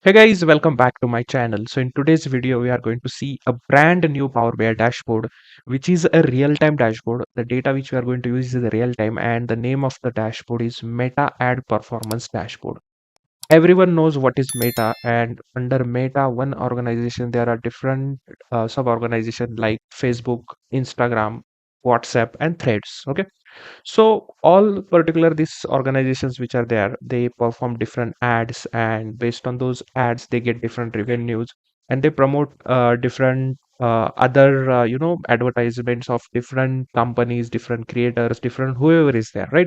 Hey guys, welcome back to my channel. So in today's video, we are going to see a brand new Power BI dashboard, which is a real-time dashboard. The data which we are going to use is the real-time, and the name of the dashboard is Meta Ad Performance Dashboard. Everyone knows what is Meta, and under Meta, one organization, there are different sub-organizations like Facebook, Instagram, WhatsApp, and Threads. Okay, so all particular these organizations which are there, they perform different ads, and based on those ads, they get different revenues, and they promote different other advertisements of different companies, different creators, different whoever is there, right?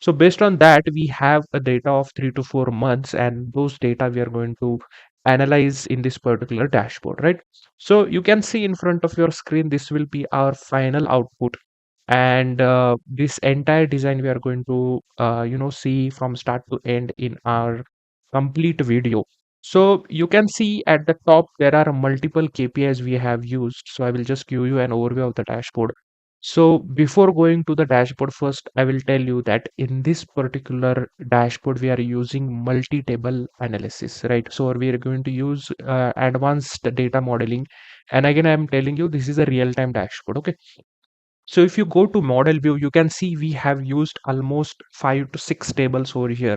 So based on that, we have a data of 3 to 4 months, and those data we are going to analyze in this particular dashboard, right? So you can see in front of your screen, this will be our final output, and this entire design we are going to see from start to end in our complete video. So you can see at the top there are multiple KPIs we have used. So I will just give you an overview of the dashboard. So before going to the dashboard, first I will tell you that in this particular dashboard we are using multi-table analysis, right? So we are going to use advanced data modeling, and again I am telling you this is a real-time dashboard. Okay, so if you go to model view, you can see we have used almost 5 to 6 tables over here,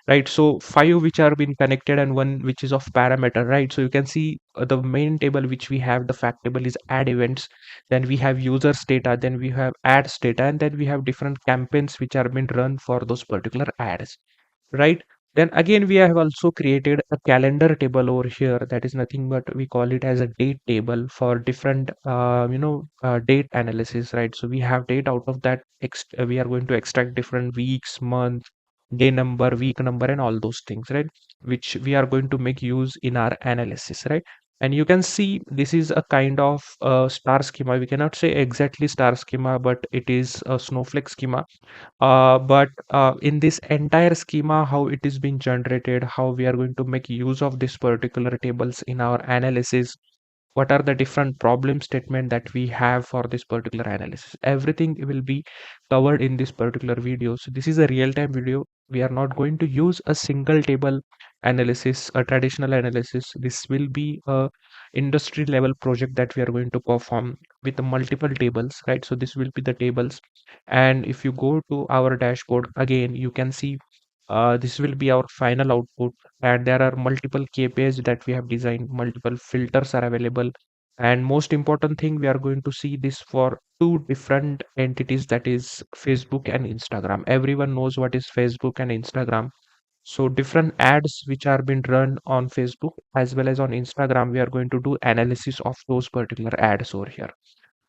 right? So five which are been connected and one which is of parameter, right? So you can see the main table which we have, the fact table is add events, then we have users data, then we have ads data, and then we have different campaigns which are being run for those particular ads, right? Then again, we have also created a calendar table over here. That is nothing but we call it as a date table for different, date analysis, right? So we have date out of that. We are going to extract different weeks, month, day number, week number, and all those things, right? Which we are going to make use in our analysis, right? And you can see this is a kind of star schema. We cannot say exactly star schema, but it is a snowflake schema, but in this entire schema, how it is being generated, how we are going to make use of this particular tables in our analysis, what are the different problem statement that we have for this particular analysis, everything will be covered in this particular video. So this is a real-time video. We are not going to use a single table analysis, a traditional analysis. This will be a industry level project that we are going to perform with multiple tables, right? So this will be the tables, and if you go to our dashboard again, you can see this will be our final output, and there are multiple KPIs that we have designed, multiple filters are available, and most important thing, we are going to see this for two different entities, that is Facebook and Instagram. Everyone knows what is Facebook and Instagram. So different ads which are being run on Facebook as well as on Instagram, we are going to do analysis of those particular ads over here.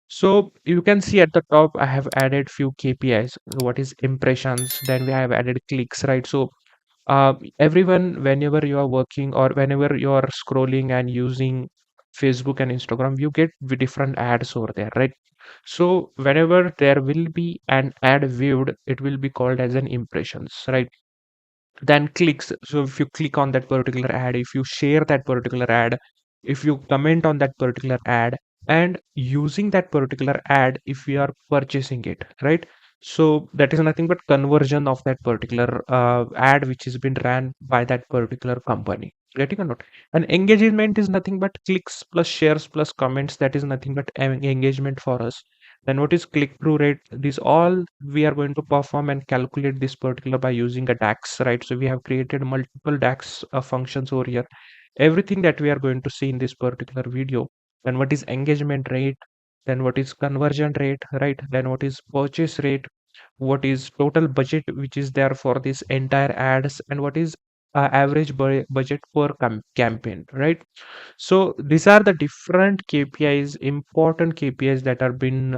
So you can see at the top, I have added few KPIs. What is impressions? Then we have added clicks, right? So everyone, whenever you are working or whenever you are scrolling and using Facebook and Instagram, you get different ads over there, right? So whenever there will be an ad viewed, it will be called as an impressions, right? Then clicks. So if you click on that particular ad, if you share that particular ad, if you comment on that particular ad, and using that particular ad, if we are purchasing it, right? So that is nothing but conversion of that particular ad which has been ran by that particular company. Getting or not? And engagement is nothing but clicks plus shares plus comments. That is nothing but engagement for us. Then what is click-through rate? These all we are going to perform and calculate this particular by using a DAX, right? So we have created multiple DAX functions over here. Everything that we are going to see in this particular video. Then what is engagement rate? Then what is conversion rate, right? Then what is purchase rate? What is total budget which is there for this entire ads? And what is average budget per campaign, right? So these are the different KPIs, important KPIs that are been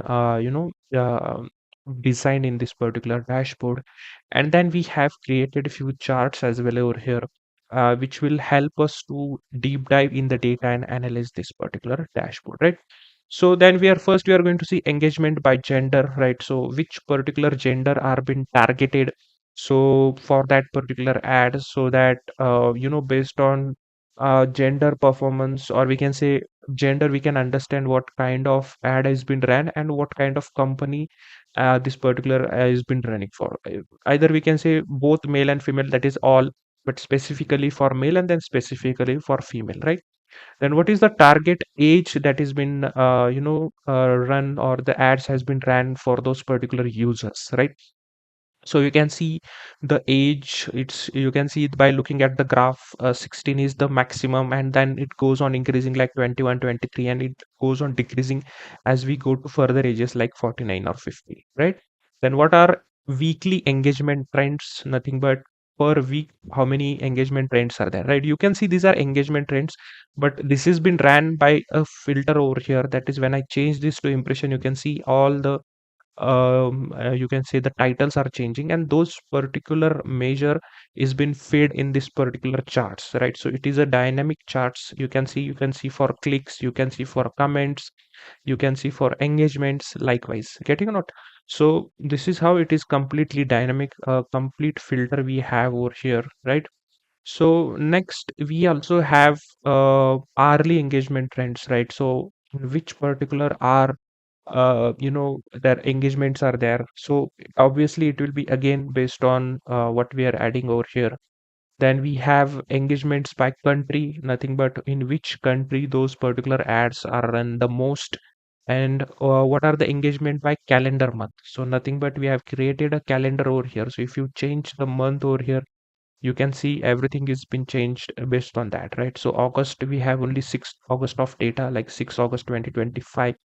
designed in this particular dashboard. And then we have created a few charts as well over here, which will help us to deep dive in the data and analyze this particular dashboard, right? So then we are going to see engagement by gender, right? So which particular gender are being targeted, so for that particular ad, so that based on gender performance, or we can say gender, we can understand what kind of ad has been ran and what kind of company this particular has been running for. Either we can say both male and female, that is all, but specifically for male and then specifically for female, right? Then what is the target age that has been run, or the ads has been ran for those particular users, right? So you can see the age, it's you can see it by looking at the graph. 16 is the maximum, and then it goes on increasing like 21, 23, and it goes on decreasing as we go to further ages like 49 or 50, right? Then what are weekly engagement trends? Nothing but per week how many engagement trends are there, right? You can see these are engagement trends, but this has been ran by a filter over here. That is, when I change this to impression, you can see all the you can say the titles are changing, and those particular measure is been fed in this particular charts, right? So it is a dynamic charts. You can see for clicks, you can see for comments, you can see for engagements likewise, getting or not? So this is how it is completely dynamic, complete filter we have over here, right? So next we also have hourly engagement trends, right? So which particular hour their engagements are there. So obviously it will be again based on what we are adding over here. Then we have engagements by country, nothing but in which country those particular ads are run the most. And what are the engagement by calendar month? So nothing but we have created a calendar over here. So if you change the month over here, you can see everything is been changed based on that, right? So August, we have only 6th August of data, like 6 August 2025.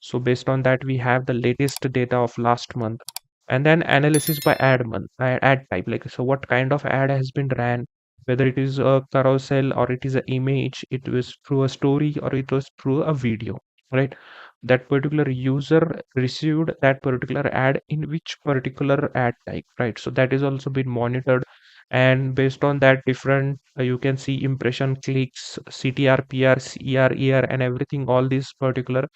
So based on that, we have the latest data of last month. And then analysis by ad month, ad type, like, so what kind of ad has been ran, whether it is a carousel or it is an image, it was through a story or it was through a video, right? That particular user received that particular ad in which particular ad type, right? So that is also been monitored, and based on that different you can see impression, clicks, CTR, PR, CER, ER, and everything, all these particular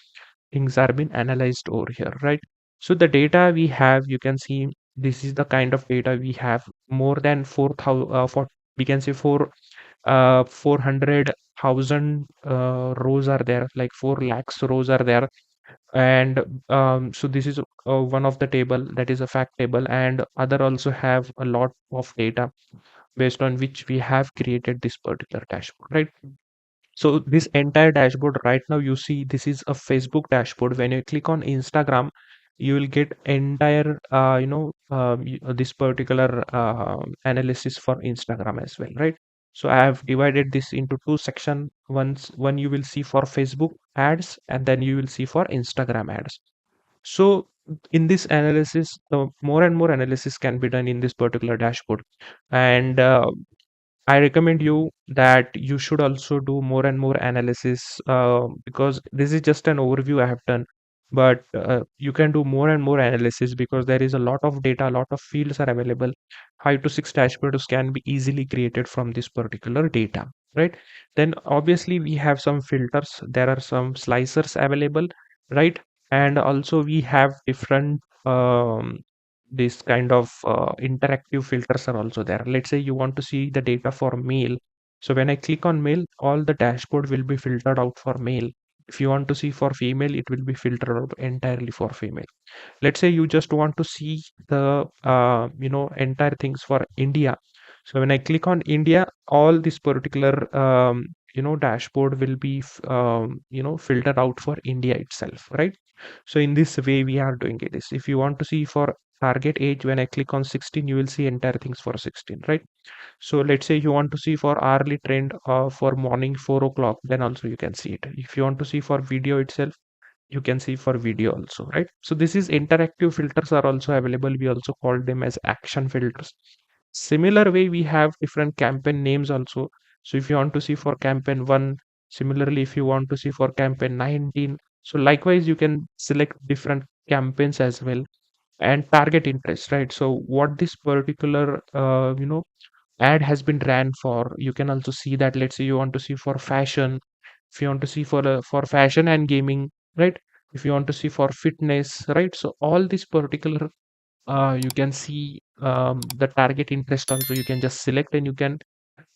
things are being analyzed over here, right? So the data we have, you can see this is the kind of data we have. More than 4,000 for we can say 400,000 rows are there, like 4 lakhs rows are there. And so this is one of the table, that is a fact table, and other also have a lot of data based on which we have created this particular dashboard, right? So this entire dashboard right now, you see this is a Facebook dashboard. When you click on Instagram, you will get entire this particular analysis for Instagram as well, right? So I have divided this into two section. One you will see for Facebook ads, and then you will see for Instagram ads. So in this analysis, more and more analysis can be done in this particular dashboard. And I recommend you that you should also do more and more analysis, because this is just an overview I have done. But you can do more and more analysis because there is a lot of data, a lot of fields are available. 5 to 6 dashboards can be easily created from this particular data, right? Then obviously we have some filters. There are some slicers available, right? And also we have different this kind of interactive filters are also there. Let's say you want to see the data for male. So when I click on male, all the dashboard will be filtered out for male. If you want to see for female, it will be filtered out entirely for female. Let's say you just want to see the entire things for India. So when I click on India, all this particular dashboard will be filtered out for India itself, right? So in this way we are doing it. Is if you want to see for target age, when I click on 16, you will see entire things for 16, right? So let's say you want to see for hourly trend for morning 4 o'clock, then also you can see it. If you want to see for video itself, you can see for video also, right? So this is interactive filters are also available. We also call them as action filters. Similar way, we have different campaign names also. So if you want to see for campaign 1, similarly if you want to see for campaign 19, so likewise you can select different campaigns as well. And target interest, right? So what this particular ad has been ran for, you can also see that. Let's say you want to see for fashion, if you want to see for fashion and gaming, right? If you want to see for fitness, right? So all this particular you can see the target interest also, you can just select and you can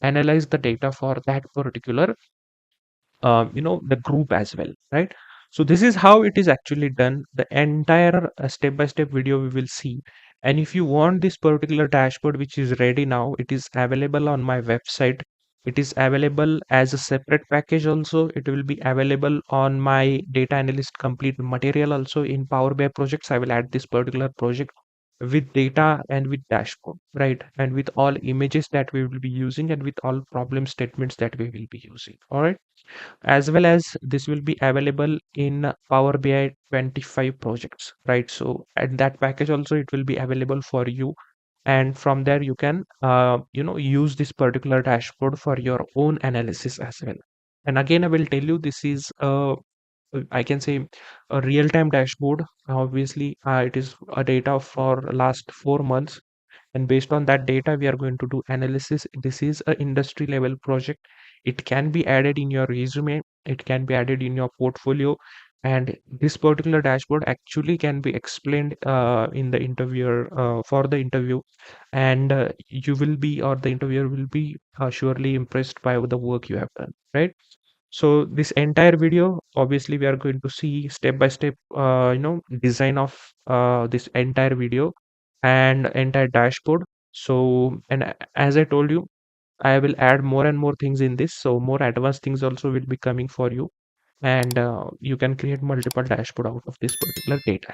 analyze the data for that particular the group as well, right? So this is how it is actually done. The entire step by step video we will see. And if you want this particular dashboard which is ready now, it is available on my website. It is available as a separate package also. It will be available on my data analyst complete material also. In Power BI projects, I will add this particular project with data and with dashboard, right? And with all images that we will be using and with all problem statements that we will be using. All right. As well as this will be available in Power BI 25 projects, right? So at that package also it will be available for you, and from there you can use this particular dashboard for your own analysis as well. And again, I will tell you, this is I can say a real-time dashboard. Obviously, it is a data for last 4 months, and based on that data we are going to do analysis. This is a industry level project. It can be added in your resume, it can be added in your portfolio, and this particular dashboard actually can be explained in the interviewer for the interview, and you will be, or the interviewer will be, surely impressed by the work you have done, right? So this entire video, obviously we are going to see step by step design of this entire video and entire dashboard. So, and as I told you, I will add more and more things in this, so more advanced things also will be coming for you, and you can create multiple dashboard out of this particular data.